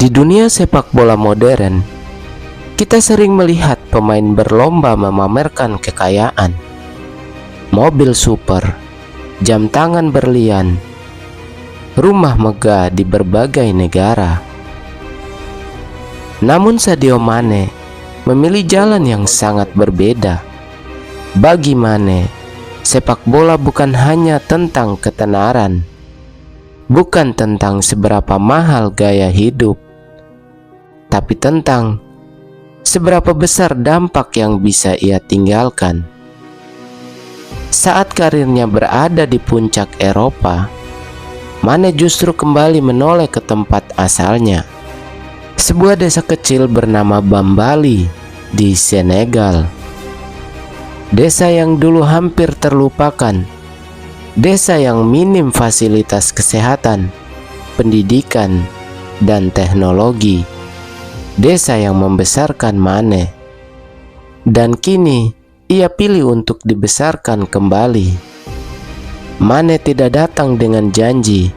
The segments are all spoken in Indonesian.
Di dunia sepak bola modern, kita sering melihat pemain berlomba memamerkan kekayaan, mobil super, jam tangan berlian, rumah megah di berbagai negara. Namun Sadio Mane memilih jalan yang sangat berbeda. Bagi Mane, sepak bola bukan hanya tentang ketenaran, bukan tentang seberapa mahal gaya hidup, tapi tentang seberapa besar dampak yang bisa ia tinggalkan. Saat karirnya berada di puncak Eropa, Mane justru kembali menoleh ke tempat asalnya, sebuah desa kecil bernama Bambali di Senegal. Desa yang dulu hampir terlupakan, desa yang minim fasilitas kesehatan, pendidikan, dan teknologi. Desa yang membesarkan Mane, dan kini ia pilih untuk dibesarkan kembali. Mane tidak datang dengan janji,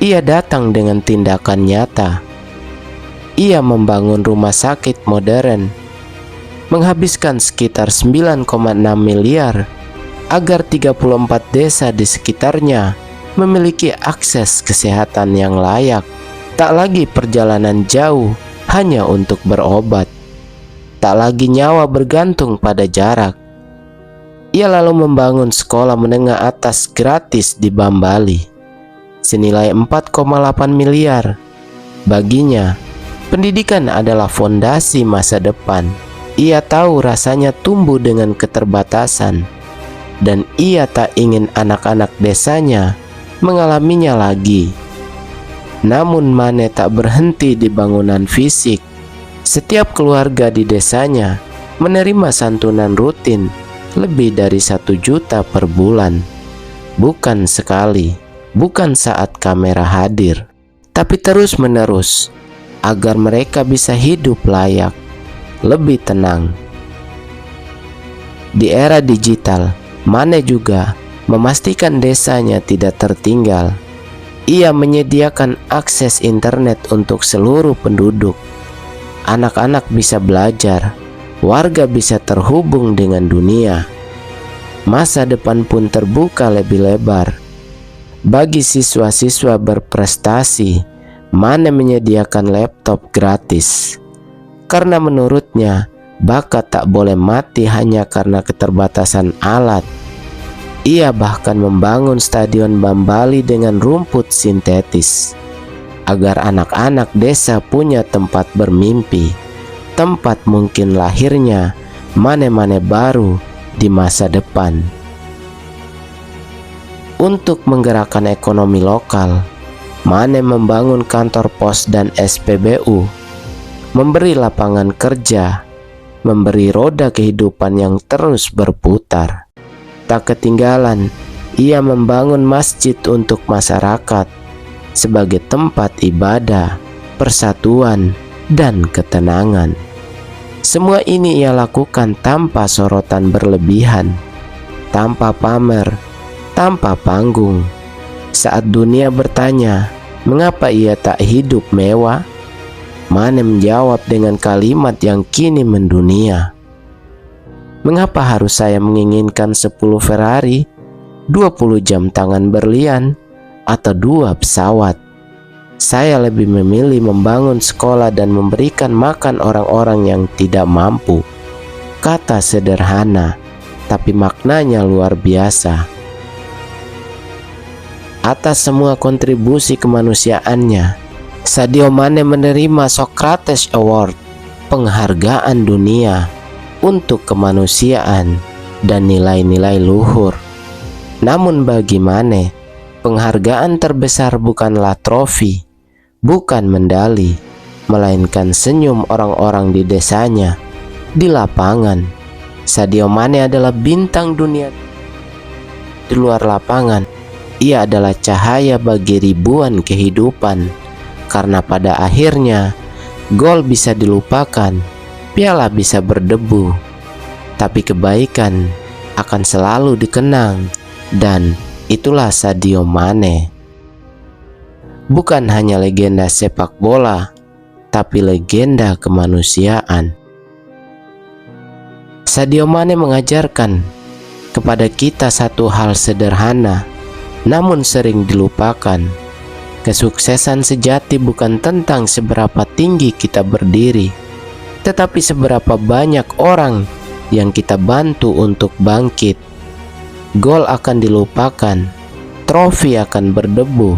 ia datang dengan tindakan nyata. Ia membangun rumah sakit modern, menghabiskan sekitar 9,6 miliar agar 34 desa di sekitarnya memiliki akses kesehatan yang layak. Tak lagi perjalanan jauh hanya untuk berobat, tak lagi nyawa bergantung pada jarak. Ia lalu membangun sekolah menengah atas gratis di Bambali senilai 4,8 miliar. Baginya, pendidikan adalah fondasi masa depan. Ia tahu rasanya tumbuh dengan keterbatasan, dan ia tak ingin anak-anak desanya mengalaminya lagi. Namun Mane tak berhenti di bangunan fisik. Setiap keluarga di desanya menerima santunan rutin lebih dari 1 juta per bulan. Bukan sekali, bukan saat kamera hadir, tapi terus-menerus, agar mereka bisa hidup layak, lebih tenang. Di era digital, Mane juga memastikan desanya tidak tertinggal. Ia menyediakan akses internet untuk seluruh penduduk. Anak-anak bisa belajar, warga bisa terhubung dengan dunia. Masa depan pun terbuka lebih lebar. Bagi siswa-siswa berprestasi, Mane menyediakan laptop gratis. Karena menurutnya, bakat tak boleh mati hanya karena keterbatasan alat. Ia bahkan membangun stadion Bambali dengan rumput sintetis, agar anak-anak desa punya tempat bermimpi, tempat mungkin lahirnya Mane-Mane baru di masa depan. Untuk menggerakkan ekonomi lokal, Mane membangun kantor pos dan SPBU, memberi lapangan kerja, memberi roda kehidupan yang terus berputar. Tak ketinggalan, ia membangun masjid untuk masyarakat sebagai tempat ibadah, persatuan, dan ketenangan. Semua ini ia lakukan tanpa sorotan berlebihan, tanpa pamer, tanpa panggung. Saat dunia bertanya, mengapa ia tak hidup mewah? Mane menjawab dengan kalimat yang kini mendunia. Mengapa harus saya menginginkan 10 Ferrari, 20 jam tangan berlian, atau 2 pesawat? Saya lebih memilih membangun sekolah dan memberikan makan orang-orang yang tidak mampu. Kata sederhana, tapi maknanya luar biasa. Atas semua kontribusi kemanusiaannya, Sadio Mane menerima Socrates Award, penghargaan dunia untuk kemanusiaan dan nilai-nilai luhur. Namun bagi Mane, penghargaan terbesar bukanlah trofi, bukan medali, melainkan senyum orang-orang di desanya, di lapangan. Sadio Mane adalah bintang dunia. Di luar lapangan, ia adalah cahaya bagi ribuan kehidupan, karena pada akhirnya gol bisa dilupakan, piala bisa berdebu, tapi kebaikan akan selalu dikenang. Dan itulah Sadio Mane. Bukan hanya legenda sepak bola, tapi legenda kemanusiaan. Sadio Mane mengajarkan kepada kita satu hal sederhana, namun sering dilupakan. Kesuksesan sejati bukan tentang seberapa tinggi kita berdiri, tetapi seberapa banyak orang yang kita bantu untuk bangkit. Gol akan dilupakan, trofi akan berdebu,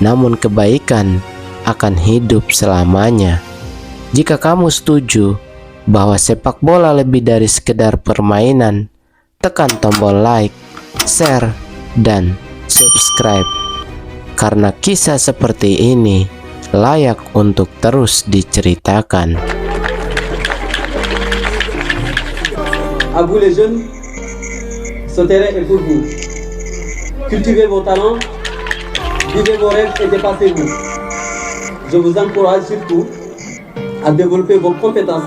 namun kebaikan akan hidup selamanya. Jika kamu setuju bahwa sepak bola lebih dari sekedar permainan, tekan tombol like, share, dan subscribe. Karena kisah seperti ini layak untuk terus diceritakan. À vous les jeunes, ce terrain est pour vous. Cultivez vos talents, vivez vos rêves et dépassez-vous. Je vous encourage surtout à développer vos compétences.